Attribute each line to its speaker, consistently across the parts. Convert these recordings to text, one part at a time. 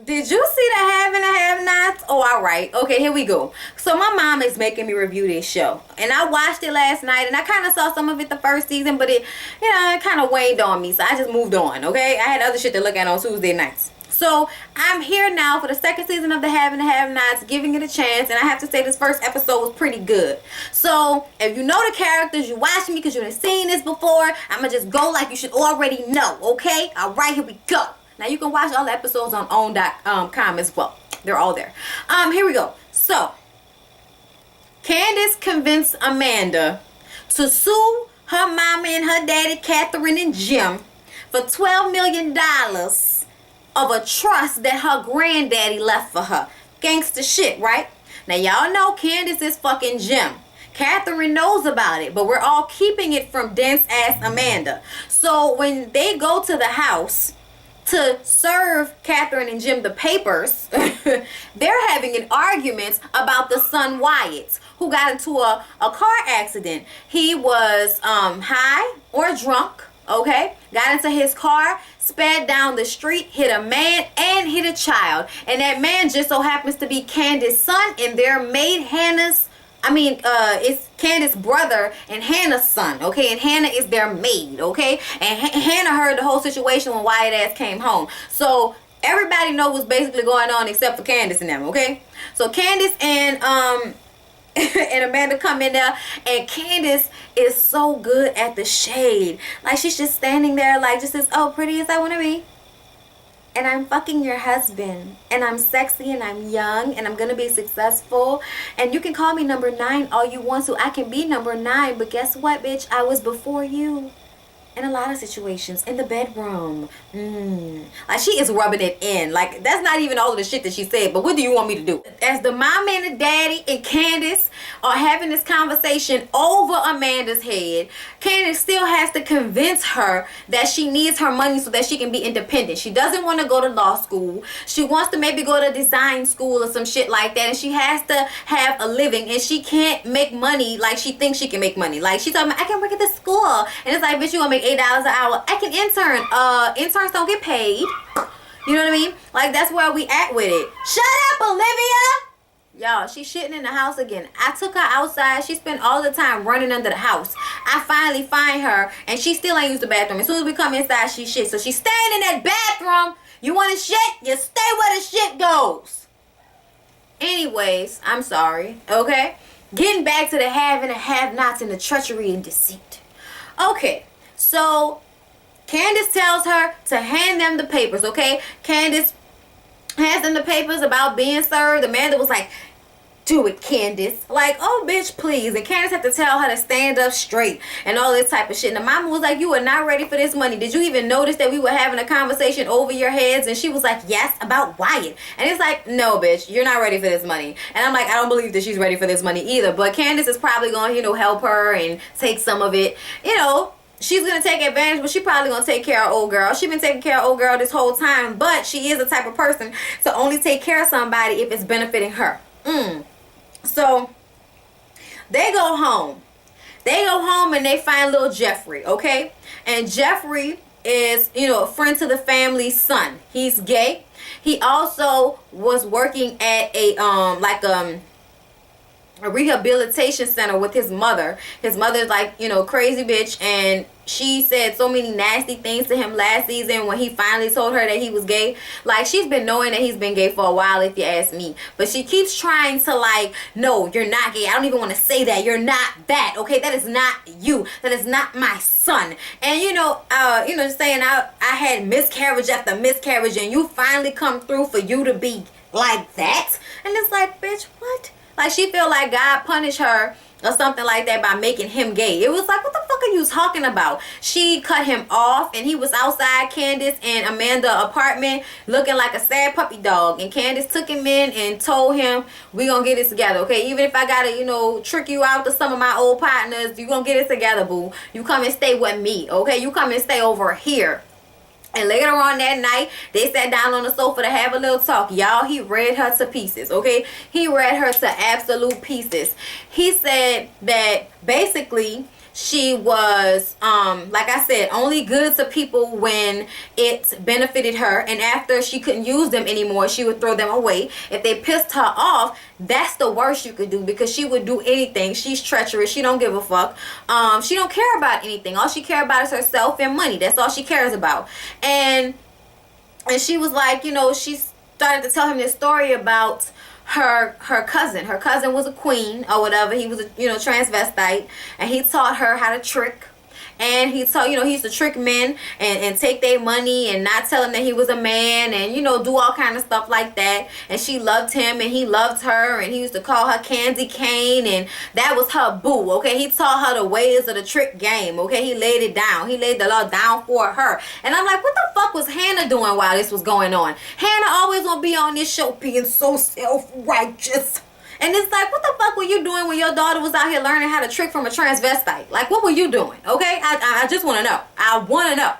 Speaker 1: Did you see the have and the have-nots? Oh, all right. Okay, here we go. So my mom is making me review this show, and I watched it last night, and I kind of saw some of it the first season, but it kind of waned on me, so I just moved on. Okay, I had other shit to look at on Tuesday nights. So I'm here now for the second season of the Have and the Have-Nots, giving it a chance, and I have to say this first episode was pretty good. So if you know the characters, you watch me because you've seen this before, I'm gonna just go like you should already know. Okay, all right, here we go. Now you can watch all the episodes on own.com as well. They're all there. Here we go. So Candace convinced Amanda to sue her mama and her daddy, Catherine and Jim, for $12 million of a trust that her granddaddy left for her. Gangsta shit, right? Now y'all know Candace is fucking Jim. Catherine knows about it, but we're all keeping it from dense ass Amanda. So when they go to the house to serve Catherine and Jim the papers, they're having an argument about the son Wyatt, who got into a car accident. He was high or drunk, okay? Got into his car, sped down the street, hit a man and hit a child. And that man just so happens to be Candace's son and their maid it's Candace's brother and Hannah's son, okay? And Hannah is their maid, okay? And Hannah heard the whole situation when Wyatt ass came home. So everybody know what's basically going on except for Candace and them, okay? So Candace and and Amanda come in there, and Candace is so good at the shade. Like, she's just standing there like just as, oh, pretty as I want to be. And I'm fucking your husband, and I'm sexy, and I'm young, and I'm gonna be successful, and you can call me number 9 all you want to. I can be number 9, but guess what, bitch? I was before you in a lot of situations in the bedroom. Like, she is rubbing it in. Like, that's not even all of the shit that she said, but what do you want me to do? As the mom and the daddy and Candace are having this conversation over Amanda's head, Candace still has to convince her that she needs her money so that she can be independent. She doesn't want to go to law school. She wants to maybe go to design school or some shit like that, and she has to have a living, and she can't make money like she thinks she can make money. Like, she's talking about, I can work at the school, and it's like, bitch, you gonna make $8 an hour. I can intern. Interns don't get paid. You know what I mean? Like, that's where we at with it. Shut up, Olivia! Y'all, she's shitting in the house again. I took her outside. She spent all the time running under the house. I finally find her, and she still ain't used the bathroom. As soon as we come inside, she shit. So she's staying in that bathroom. You want to shit? You stay where the shit goes. Anyways, I'm sorry. Okay? Getting back to the have and the have-nots and the treachery and deceit. Okay. So Candace tells her to hand them the papers, okay? Candace hands them the papers about being served. Amanda was like, do it, Candace. Like, oh, bitch, please. And Candace had to tell her to stand up straight and all this type of shit. And the mama was like, you are not ready for this money. Did you even notice that we were having a conversation over your heads? And she was like, yes, about Wyatt. And it's like, no, bitch, you're not ready for this money. And I'm like, I don't believe that she's ready for this money either. But Candace is probably going to, help her and take some of it. She's going to take advantage, but she probably going to take care of old girl. She's been taking care of old girl this whole time, but she is the type of person to only take care of somebody if it's benefiting her. So they go home. They go home and they find little Jeffrey, okay? And Jeffrey is, a friend to the family's son. He's gay. He also was working at a rehabilitation center with his mother. His mother's like, crazy bitch, and she said so many nasty things to him last season when he finally told her that he was gay. Like, she's been knowing that he's been gay for a while, if you ask me, but she keeps trying to, like, no, you're not gay. I don't even want to say that. You're not that, okay? That is not you. That is not my son. And just saying, I had miscarriage after miscarriage, and you finally come through for you to be like that. And it's like, bitch, what? Like, she feel like God punished her or something like that by making him gay. It was like, what the fuck are you talking about? She cut him off, and he was outside Candace and Amanda's apartment looking like a sad puppy dog. And Candace took him in and told him, we gonna get it together, okay? Even if I gotta, trick you out to some of my old partners, you gonna get it together, boo. You come and stay with me, okay? You come and stay over here. And later on that night, they sat down on the sofa to have a little talk. Y'all, he read her to pieces, okay? He read her to absolute pieces. He said that basically she was, like I said, only good to people when it benefited her. And after she couldn't use them anymore, she would throw them away. If they pissed her off, that's the worst you could do, because she would do anything. She's treacherous. She don't give a fuck. She don't care about anything. All she care about is herself and money. That's all she cares about. And she was like, you know, she started to tell him this story about her cousin. Her cousin was a queen or whatever. He was a, you know, transvestite, and he taught her how to trick. And he taught, you know, he used to trick men and take their money and not tell him that he was a man, and, you know, do all kind of stuff like that. And she loved him and he loved her, and he used to call her Candy Cane, and that was her boo, okay? He taught her the ways of the trick game, okay? He laid it down. He laid the law down for her. And I'm like, what the fuck was Hannah doing while this was going on? Hannah always gonna be on this show being so self-righteous. And it's like, what the fuck were you doing when your daughter was out here learning how to trick from a transvestite? Like, what were you doing? Okay? I just want to know. I want to know.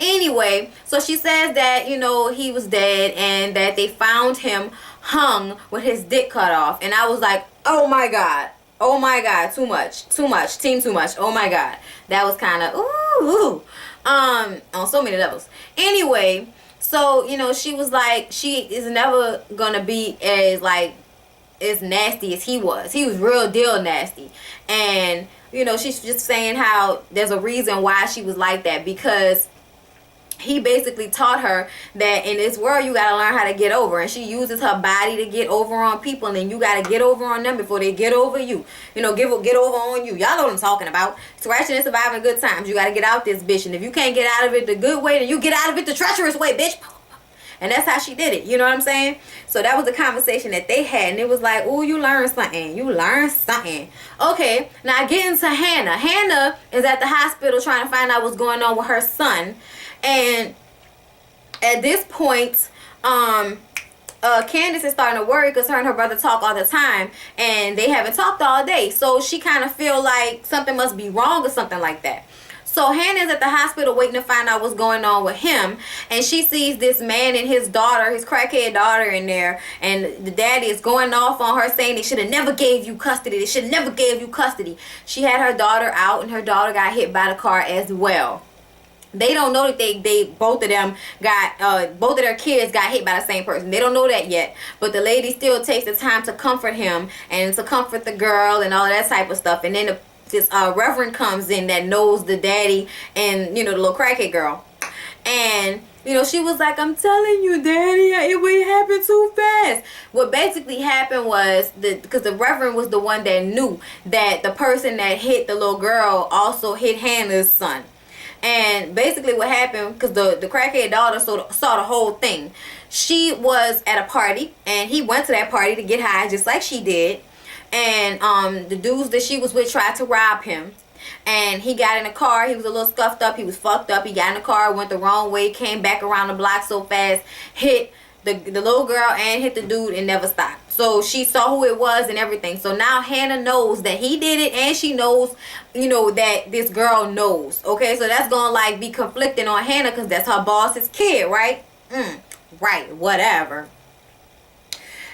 Speaker 1: Anyway, so she says that, you know, he was dead and that they found him hung with his dick cut off. And I was like, oh my God. Oh my God. Too much. Too much. Team too much. Oh my God. That was kind of, ooh. On so many levels. Anyway, so, you know, she was like, she is never going to be as, like, as nasty as he was. He was real deal nasty. And, you know, she's just saying how there's a reason why she was like that, because he basically taught her that in this world you gotta learn how to get over, and she uses her body to get over on people, and then you gotta get over on them before they get over you. You know, get over on you. Y'all know what I'm talking about. Scratching and surviving good times. You gotta get out this bitch, and if you can't get out of it the good way, then you get out of it the treacherous way, bitch. And that's how she did it. You know what I'm saying? So that was the conversation that they had. And it was like, ooh, you learned something. You learned something. Okay, now getting to Hannah. Hannah is at the hospital trying to find out what's going on with her son. And at this point, Candace is starting to worry because her and her brother talk all the time. And they haven't talked all day. So she kind of feel like something must be wrong or something like that. So Hannah's at the hospital waiting to find out what's going on with him. And she sees this man and his daughter, his crackhead daughter in there. And the daddy is going off on her saying they should have never gave you custody. They should have never gave you custody. She had her daughter out and her daughter got hit by the car as well. They don't know that they both of them got, both of their kids got hit by the same person. They don't know that yet. But the lady still takes the time to comfort him and to comfort the girl and all that type of stuff. And then this reverend comes in that knows the daddy and, you know, the little crackhead girl. And, you know, she was like, I'm telling you, daddy, it would happen too fast. What basically happened was, because the reverend was the one that knew that the person that hit the little girl also hit Hannah's son. And basically what happened, because the crackhead daughter saw the whole thing. She was at a party, and he went to that party to get high just like she did. And the dudes that she was with tried to rob him. And he got in a car. He was a little scuffed up. He was fucked up. He got in the car, went the wrong way, came back around the block so fast, hit the little girl and hit the dude and never stopped. So she saw who it was and everything. So now Hannah knows that he did it, and she knows, you know, that this girl knows. Okay, so that's gonna like be conflicting on Hannah because that's her boss's kid, right? Right, whatever.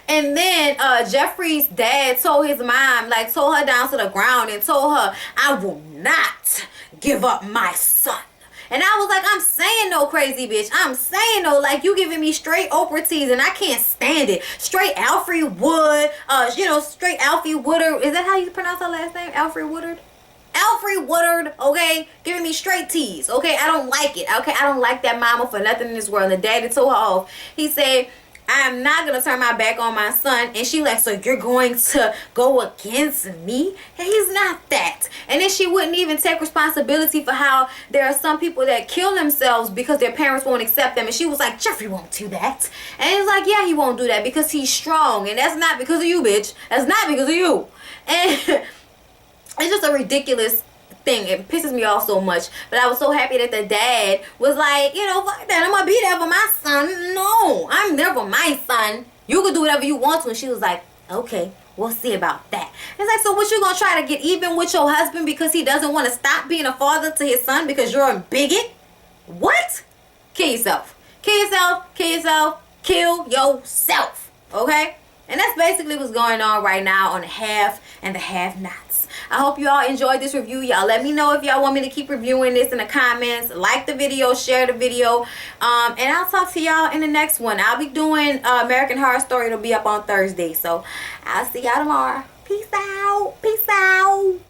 Speaker 1: And then Jeffrey's dad told his mom, like told her down to the ground and told her, I will not give up my son. And I was like, I'm saying no, crazy bitch. I'm saying no, like you giving me straight Oprah tease and I can't stand it. Straight Alfred Wood, you know, straight Alfie Woodard. Is that how you pronounce her last name? Alfred Woodard? Alfred Woodard, okay? Giving me straight tease, okay? I don't like it, okay? I don't like that mama for nothing in this world. And the daddy told her off. He said, I am not going to turn my back on my son. And she like, so you're going to go against me? And he's not that. And then she wouldn't even take responsibility for how there are some people that kill themselves because their parents won't accept them. And she was like, Jeffrey won't do that. And he's like, yeah, he won't do that because he's strong. And that's not because of you, bitch. That's not because of you. And it's just a ridiculous thing. It pisses me off so much. But I was so happy that the dad was like, you know, fuck that, I'm gonna be there for my son. No, I'm there for my son. You can do whatever you want to. And she was like, okay, we'll see about that. It's like, so what, you gonna try to get even with your husband because he doesn't want to stop being a father to his son because you're a bigot? What? Kill yourself. Kill yourself. Kill yourself. Kill yourself. Okay? And that's basically what's going on right now on the have and the have-nots. I hope you all enjoyed this review. Y'all let me know if y'all want me to keep reviewing this in the comments. Like the video, share the video. And I'll talk to y'all in the next one. I'll be doing American Horror Story. It'll be up on Thursday. So I'll see y'all tomorrow. Peace out. Peace out.